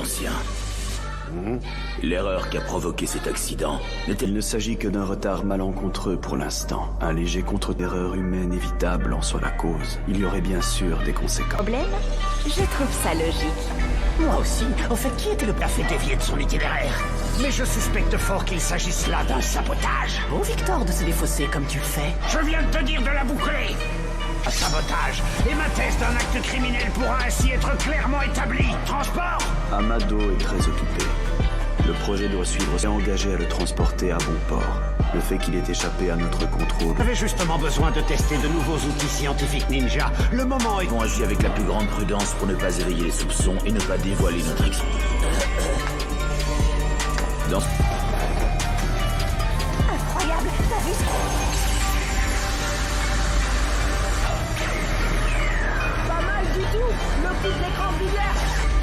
ancien. L'erreur qui a provoqué cet accident Il ne s'agit que d'un retard malencontreux pour l'instant. Un léger contre-erreur humaine évitable en soit la cause. Il y aurait bien sûr des conséquences. Problème? Je trouve ça logique. Moi aussi. Au fait, qui était le a fait dévier de son itinéraire? Mais je suspecte fort qu'il s'agisse là d'un sabotage. Bon, Victor, de se défausser comme tu le fais. Je viens de te dire de la boucler. Un sabotage. Et ma thèse d'un acte criminel pourra ainsi être clairement établie. Transport? Amado est très occupé. Le projet doit suivre et engagé à le transporter à bon port. Le fait qu'il ait échappé à notre contrôle. J'avais justement besoin de tester de nouveaux outils scientifiques ninja. Le moment est... Ils vont agir avec la plus grande prudence pour ne pas éveiller les soupçons et ne pas dévoiler notre Dans... Incroyable, t'as vu ça? Pas mal du tout. Le coup d'écran binaire.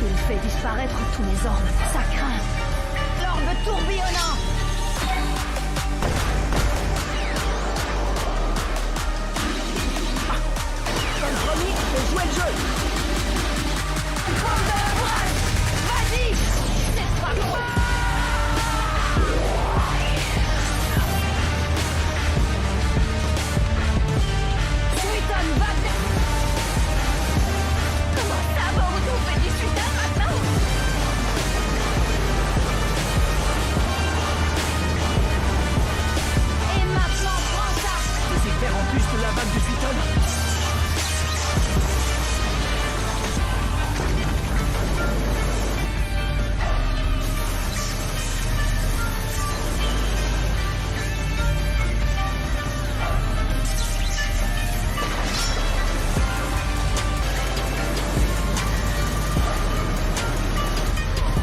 Il fait disparaître tous mes orbes, ça craint. L'orbe tourbillonnant. Comme promis, faut jouer le jeu. Forme de la voile. Vas-y. C'est pas bon. Suiton, va. Comment ça, Boruto fait du Suiton maintenant? Et maintenant, prends ça. Je vais faire en plus de la vague du Suiton.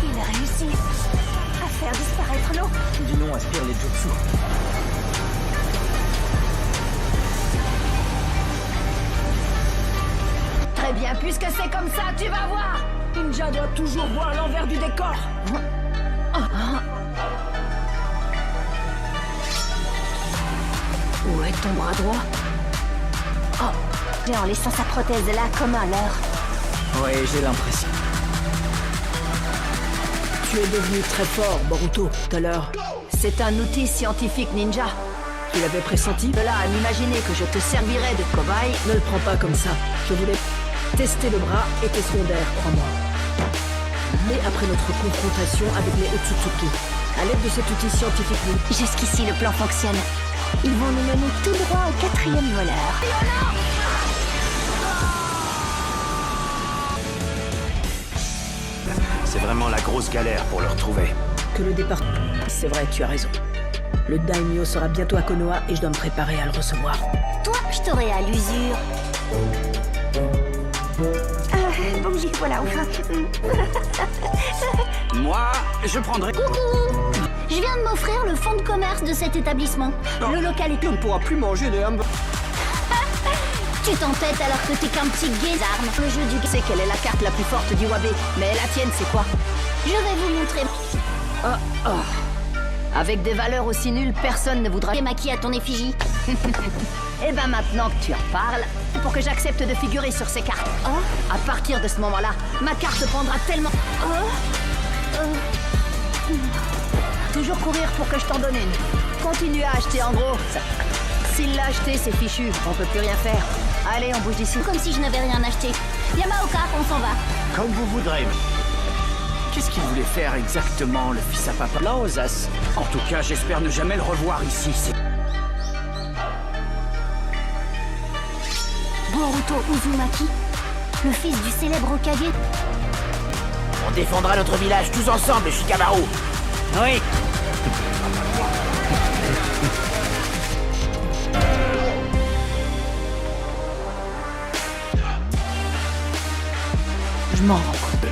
Il a réussi à faire disparaître l'eau. Du nom aspire les jutsu. Très bien, puisque c'est comme ça, tu vas voir. Ninja doit toujours voir l'envers du décor. Où est ton bras droit? Oh, et en laissant sa prothèse là comme un leurre. Oui, j'ai l'impression. Tu es devenu très fort, Boruto, tout à l'heure. C'est un outil scientifique ninja. Tu l'avais pressenti? De là à m'imaginer que je te servirais de cobaye. Ne le prends pas comme ça. Je voulais tester le bras était secondaire, crois-moi. Mais après notre confrontation avec les Otsutsuki, à l'aide de cet outil scientifique, Jusqu'ici, le plan fonctionne. Ils vont nous mener tout droit au 4e voleur. C'est vraiment la grosse galère pour le retrouver. que le départ... C'est vrai, tu as raison. Le daimyo sera bientôt à Konoha et je dois me préparer à le recevoir. Toi, je t'aurai à l'usure. Bon, j'y voilà, enfin. Moi, je prendrai... Coucou! Je viens de m'offrir le fonds de commerce de cet établissement. Le local est... On ne pourra plus manger des hamburgers. Tu t'entêtes alors que t'es qu'un petit guésarme. Le jeu du... C'est quelle est la carte la plus forte du Wabé. Mais la tienne, c'est quoi? Je vais vous montrer. Avec des valeurs aussi nulles, personne ne voudra maquiller à ton effigie. Et ben maintenant que tu en parles, pour que j'accepte de figurer sur ces cartes. À partir de ce moment-là, ma carte prendra tellement... Toujours courir pour que je t'en donne une. Continue à acheter en gros. S'il l'a acheté, c'est fichu. On peut plus rien faire. Allez, on bouge d'ici. Comme si je n'avais rien acheté. Yamaoka, on s'en va. Comme vous voudrez. Qu'est-ce qu'il voulait faire exactement, le fils à papa? Laosas. En tout cas, j'espère ne jamais le revoir ici. Boruto Uzumaki, le fils du célèbre Hokage. On défendra notre village tous ensemble, Shikamaru. Oui. Je m'en rends compte.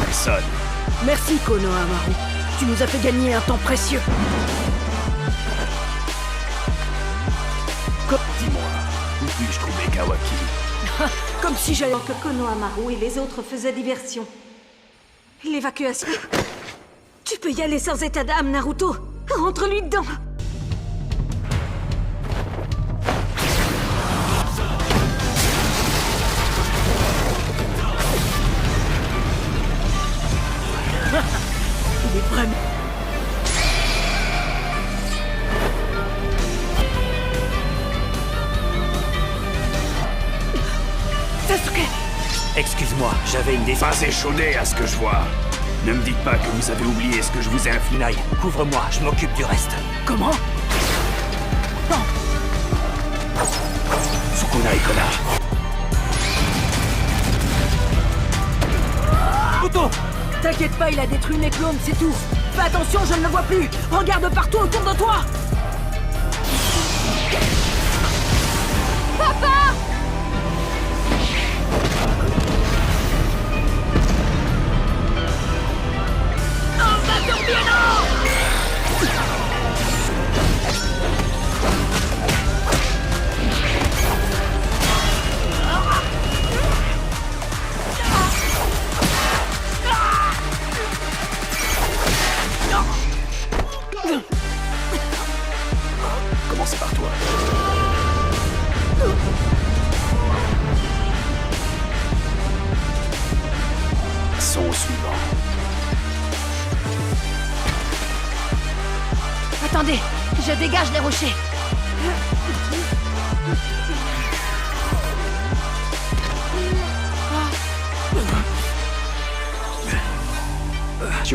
Personne. Merci, Konoha Amaru. Tu nous as fait gagner un temps précieux. Dis-moi, où puis-je trouver Kawaki? Comme si j'allais... Que Konohamaru et les autres faisaient diversion. L'évacuation. Tu peux y aller sans état d'âme, Naruto. Rentre-lui dedans. Sasuke! Excuse-moi, j'avais une décision. Pas échaudé à ce que je vois. Ne me dites pas que vous avez oublié ce que je vous ai infligé. Inai, couvre-moi, je m'occupe du reste. Comment? Sukuna et connard. Auto! T'inquiète pas, il a détruit mes clones, c'est tout. Fais attention, je ne le vois plus. Regarde partout autour de toi. Commencez par toi. Son suivant. Attendez, je dégage les rochers.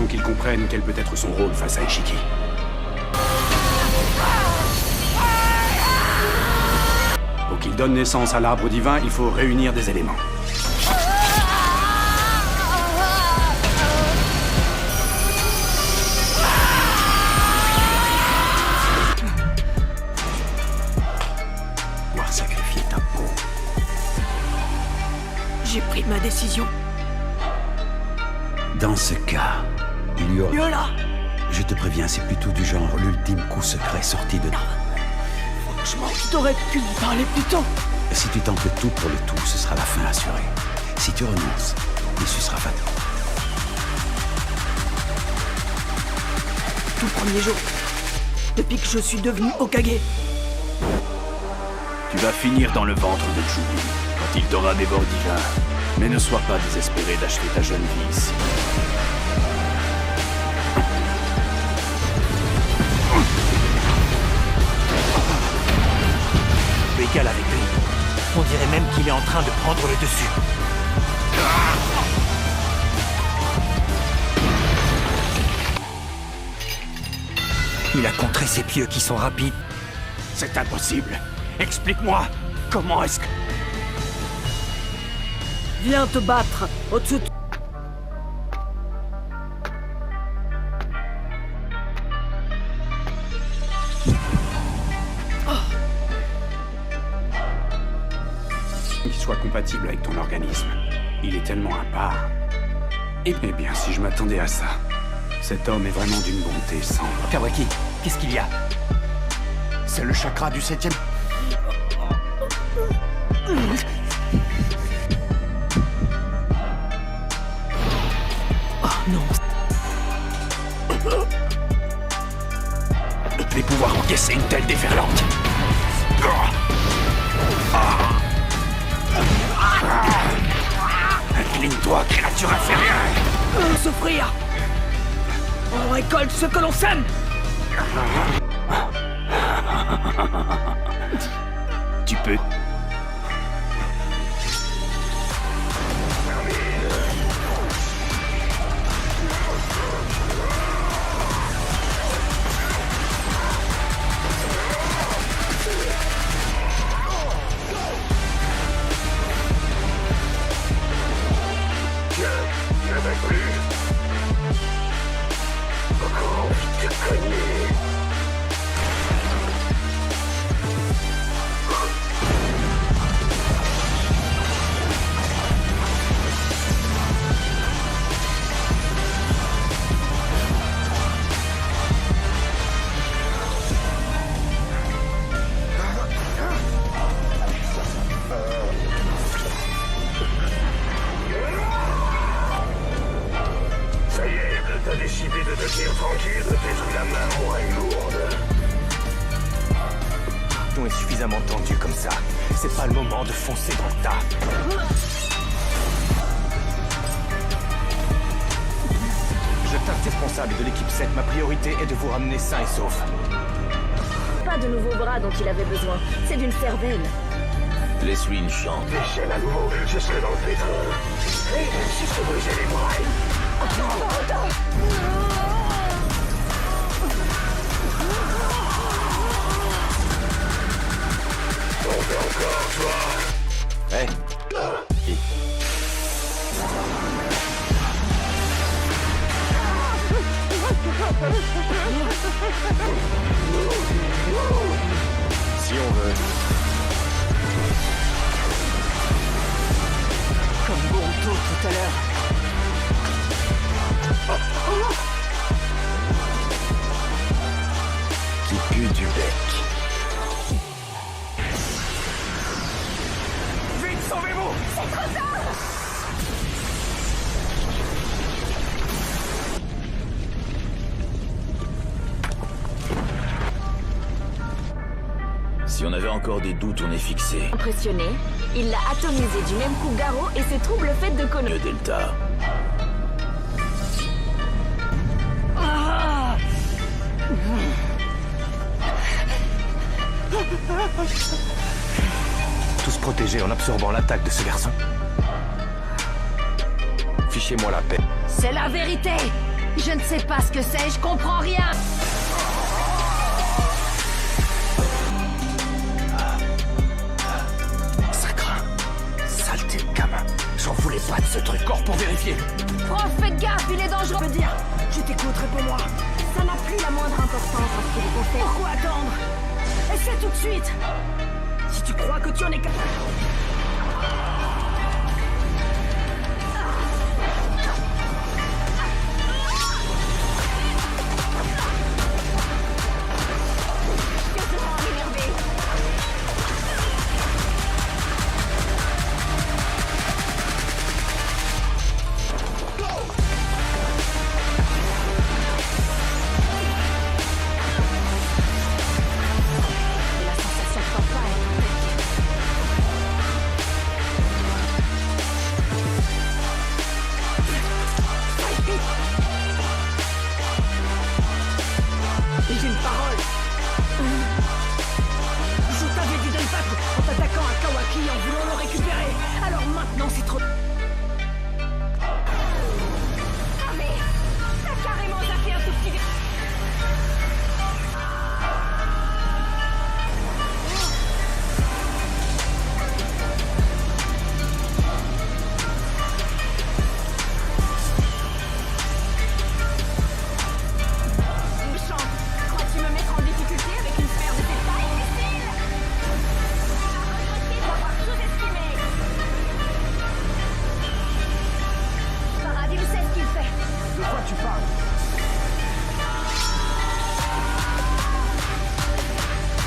Qu'ils comprennent quel peut être son rôle face à Ishiki. Pour qu'il donne naissance à l'arbre divin, il faut réunir des éléments. Pouvoir sacrifier ta peau. J'ai pris ma décision. Dans ce cas, il y aura... Yola! Je te préviens, c'est plutôt du genre l'ultime coup secret sorti de... Franchement, t'aurais pu me parler plus tôt. Si tu tentes le tout pour le tout, ce sera la fin assurée. Si tu renonces, l'issue sera fatale. Tout premier jour, depuis que je suis devenu Hokage. Tu vas finir dans le ventre de Jubi quand il t'aura dévoré divin. Mais ne sois pas désespéré d'achever ta jeune vie ici. Égal avec lui. On dirait même qu'il est en train de prendre le dessus. Il a contré ses pieux qui sont rapides. C'est impossible. Explique-moi. Comment est-ce que... Viens te battre au-dessus de... Qu'il soit compatible avec ton organisme. Il est tellement à part. Eh bien, si je m'attendais à ça. Cet homme est vraiment d'une bonté sans... Kawaki, qu'est-ce qu'il y a? C'est le chakra du 7e... Non. Les pouvoirs encaisser une telle déferlante. Incline-toi, créature inférieure. Souffrir. On récolte ce que l'on sème. Tu peux... On est suffisamment tendu comme ça. C'est pas le moment de foncer dans le tas. Je t'aime responsable de l'équipe 7. Ma priorité est de vous ramener sain et sauf. Pas de nouveaux bras dont il avait besoin. C'est d'une cervelle. Laisse-lui une chance. Michel à nouveau, je serai dans le pétrin. Et si je te brisais les bras. On fait encore, toi. Hey. Si on veut. Comme Gonto tout à l'heure. Qui pue du bec. Vite, sauvez-vous! Si on avait encore des doutes, on est fixé. Impressionné, il l'a atomisé du même coup Garo et ses troubles faits de conneries. Le Delta. Tous protégés en absorbant l'attaque de ce garçon. Fichez-moi la paix. C'est la vérité. Je ne sais pas ce que c'est, je comprends rien. Ça craint. Saleté de gamin. J'en voulais pas de ce truc. Corps pour vérifier. Franck, faites gaffe, il est dangereux. Je veux dire, je t'écoute, réponds-moi. Ça n'a plus la moindre importance en ce qui vous concerne. Pourquoi attendre? Essaie tout de suite. Si tu crois que tu en es capable. J'ai une parole. Je t'avais dit de ne pas en t'attaquant à Kawaki en voulant le récupérer. Alors maintenant c'est trop. Ah mais t'as carrément zappé un tout petit. Méchant, crois-tu me mettre en difficulté avec une sphère de tes tailles, imbécile? D'avoir sous-estimé. Paradis sait ce qu'il fait. De quoi tu parles?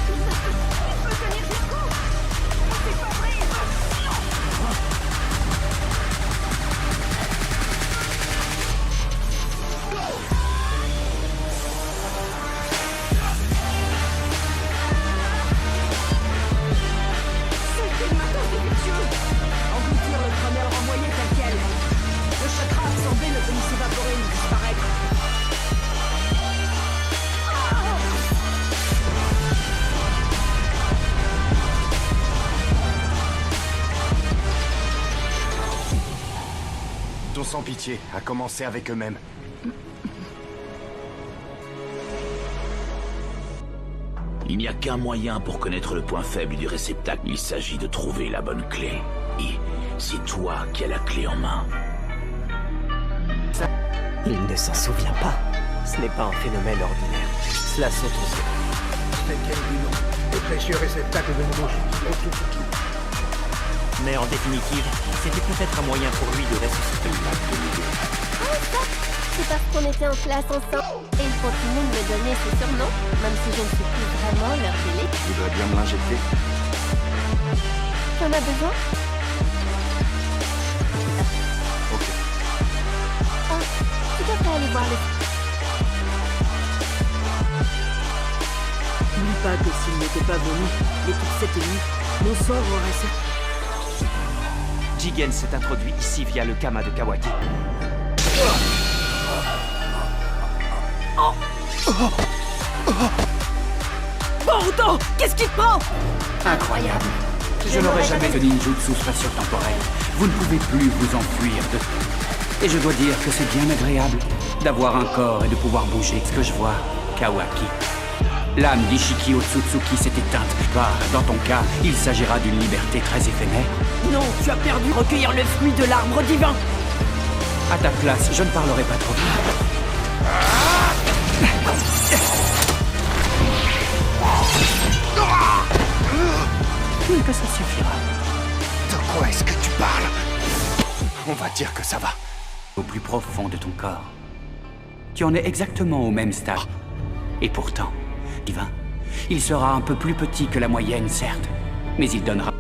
Il peut tenir jusqu'où? C'est pas vrai. C'est une matin défectueux. Engloutir le crânel renvoyé tel quel. Le chakra absorbé ne peut ni s'évaporer ni disparaître. Ton sans pitié a commencé avec eux-mêmes. Il n'y a qu'un moyen pour connaître le point faible du réceptacle. Il s'agit de trouver la bonne clé. Et c'est toi qui as la clé en main. Il ne s'en souvient pas. Ce n'est pas un phénomène ordinaire. Cela saute aux yeux. C'est quel du nom? Le précieux réceptacle de Momoshi. Mais en définitive, c'était peut-être un moyen pour lui de ressusciter une âme de milieu. C'est parce qu'on était en classe ensemble. Et ils continuent de me donner ce surnom, même si je ne suis plus vraiment leur télé. Tu voudrais bien me l'injecter? T'en as besoin? Ok. Oh, tu devrais aller voir le... N'oublie pas que s'il n'était pas venu, et toute cette nuit, mon sort aurait servi. Jigen s'est introduit ici via le Kama de Kawaki. Boruto, qu'est-ce qui te prend? Incroyable. Je n'aurai jamais de ninjutsu spatio-temporel. Vous ne pouvez plus vous enfuir de... Et je dois dire que c'est bien agréable d'avoir un corps et de pouvoir bouger. Ce que je vois, Kawaki. L'âme d'Ishiki Otsutsuki s'est éteinte. Dans ton cas, il s'agira d'une liberté très éphémère. Non, tu as perdu recueillir le fruit de l'arbre divin. À ta place, je ne parlerai pas trop. Que ça suffira. De quoi est-ce que tu parles? On va dire que ça va. Au plus profond de ton corps. Tu en es exactement au même stade. Et pourtant, divin, il sera un peu plus petit que la moyenne, certes, mais il donnera...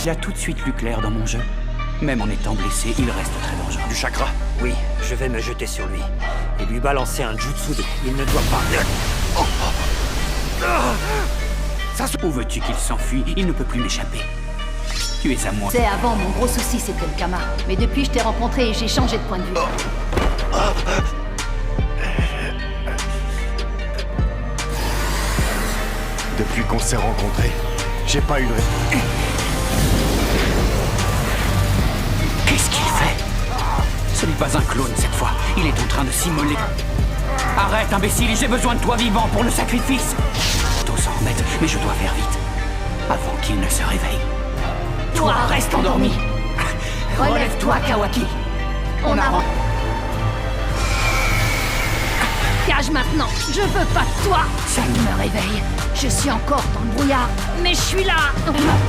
Il a tout de suite lu clair dans mon jeu. Même en étant blessé, il reste très dangereux. Du chakra? Oui, je vais me jeter sur lui et lui balancer un jutsu de... Il ne doit pas... Où veux-tu qu'il s'enfuit? Il ne peut plus m'échapper. Tu es à moi. C'est avant, mon gros souci c'était le Kama. Mais depuis je t'ai rencontré et j'ai changé de point de vue. Depuis qu'on s'est rencontrés, j'ai pas eu de... Qu'est-ce qu'il fait? Ce n'est pas un clone cette fois. Il est en train de s'immoler. Arrête, imbécile, j'ai besoin de toi vivant pour le sacrifice. Tout s'en remettre, mais je dois faire vite. Avant qu'il ne se réveille. Toi, reste endormi. Relève-toi, Kawaki. On a... Cage maintenant. Je veux pas de toi. Ça me réveille. Je suis encore dans le brouillard. Mais je suis là.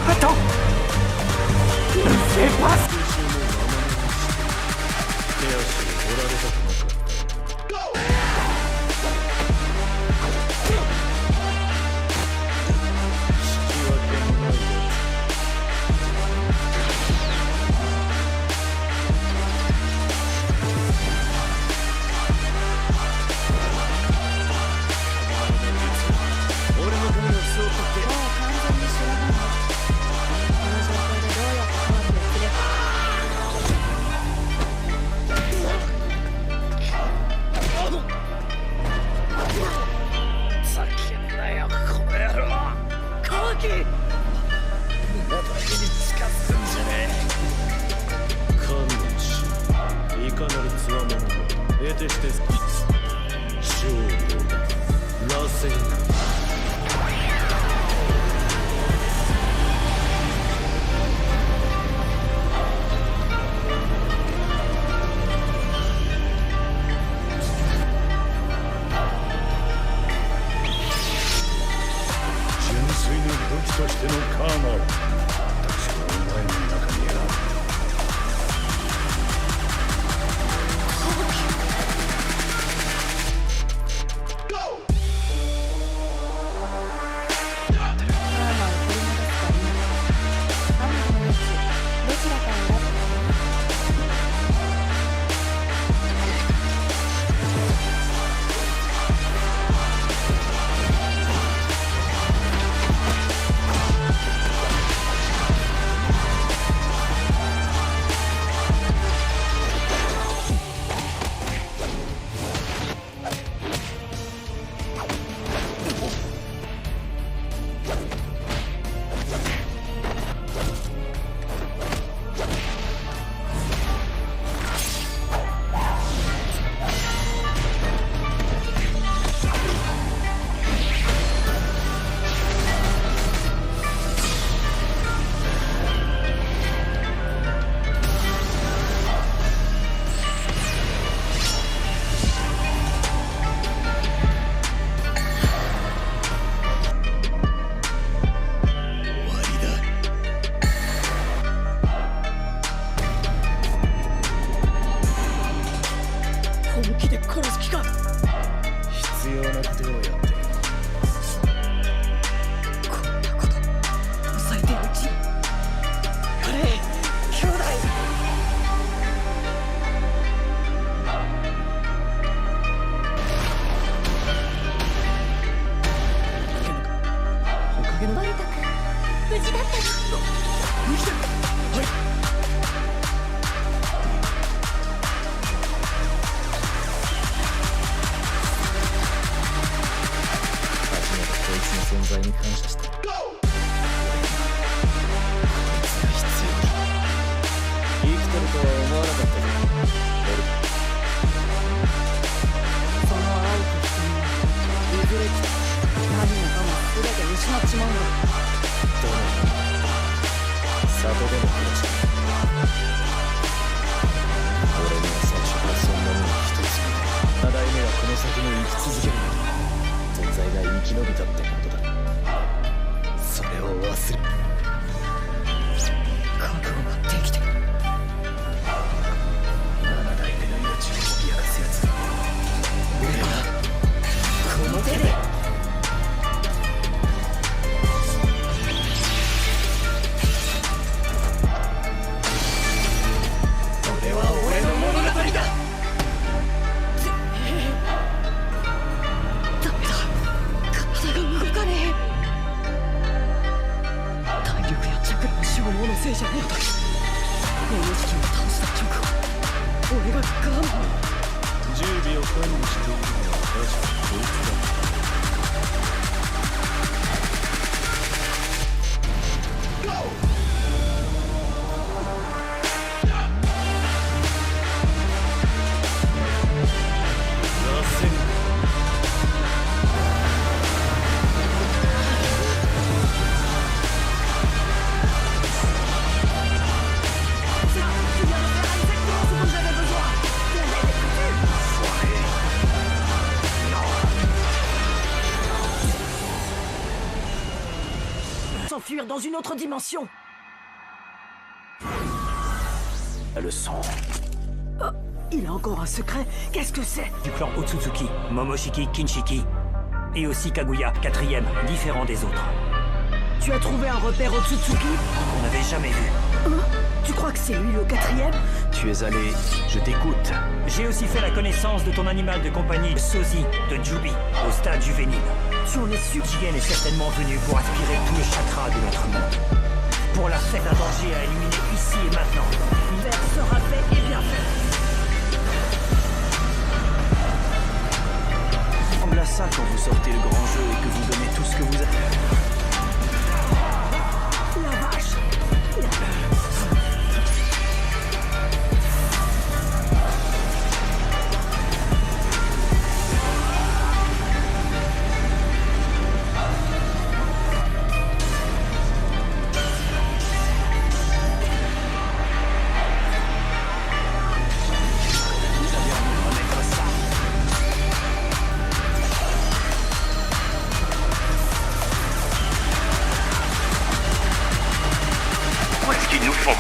Attends. Ne fais pas... 存在に感謝した。生きてるとは思わなかったぞ。その青と瞳はいずれ何もかも全て失っちまうんだ。どうなんだ。里での暮らし。俺には最初からそんなもの一つもない。7代目はこの先も生き続ける存在が生き延びたってことだ。それを忘れ覚悟ができてる。7代目の命を脅かすやつ。俺はこの手でそれは俺の物語だ。ダメだ、体が動かねえ。体力やチャクラの消耗のせいじゃねえんだ。この時期を倒した直後、俺が我慢。準備を管理しているのは確かこいつだ。S'enfuir dans une autre dimension. La leçon. Oh, il a encore un secret. Qu'est-ce que c'est? Du clan Otsutsuki, Momoshiki, Kinshiki. Et aussi Kaguya, 4e, différent des autres. Tu as trouvé un repère Otsutsuki On n'avait jamais vu. Hein? Tu crois que c'est lui le 4e? Tu es allé... Je t'écoute. J'ai aussi fait la connaissance de ton animal de compagnie, Sozi, de Jubi, au stade juvénile. Tu en es sûr? Jigen est certainement venu pour aspirer tout le chakra de notre monde. Pour la fête d'un danger à éliminer ici et maintenant. L'hiver sera fait et bien fait. Ça ressemble à ça quand vous sortez le grand jeu et que vous donnez tout ce que vous avez. La vache.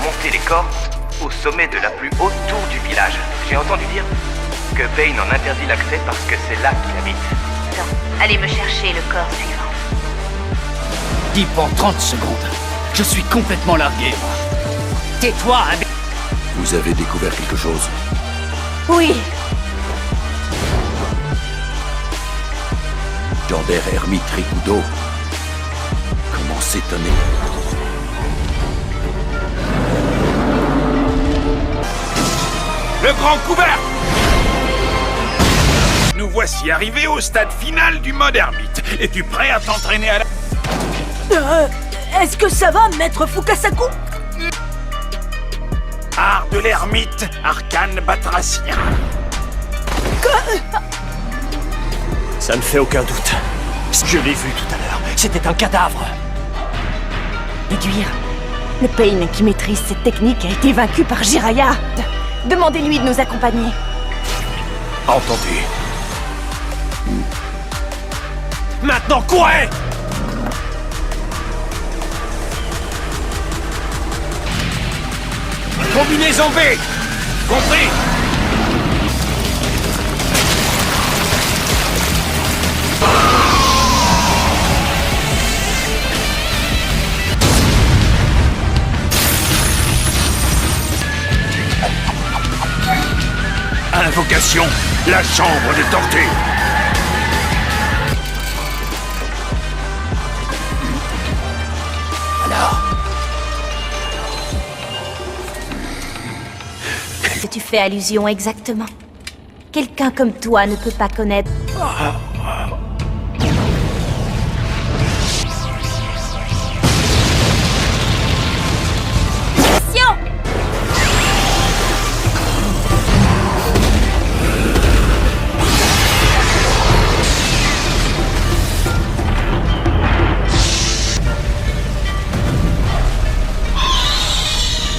Monter les corps au sommet de la plus haute tour du village. J'ai entendu dire que Bane en interdit l'accès parce que c'est là qu'il habite. Non, allez me chercher le corps suivant. Dis en 30 secondes. Je suis complètement largué, moi. Tais-toi, Vous avez découvert quelque chose? Oui. Jander, Hermite, Rikudo. Comment s'étonner? Le grand couvert! Nous voici arrivés au stade final du mode ermite. Es-tu prêt à t'entraîner à la... Est-ce que ça va, maître Fukasaku? Art de l'ermite, arcane batracien. Ça ne fait aucun doute. Je l'ai vu tout à l'heure. C'était un cadavre. Déduire. Le Pain qui maîtrise cette technique a été vaincu par Jiraiya. Demandez-lui de nous accompagner. Entendu. Maintenant, courez! Combinaison B! Compris! Invocation, la chambre de Tortue. Alors? À quoi tu fais allusion exactement? Quelqu'un comme toi ne peut pas connaître...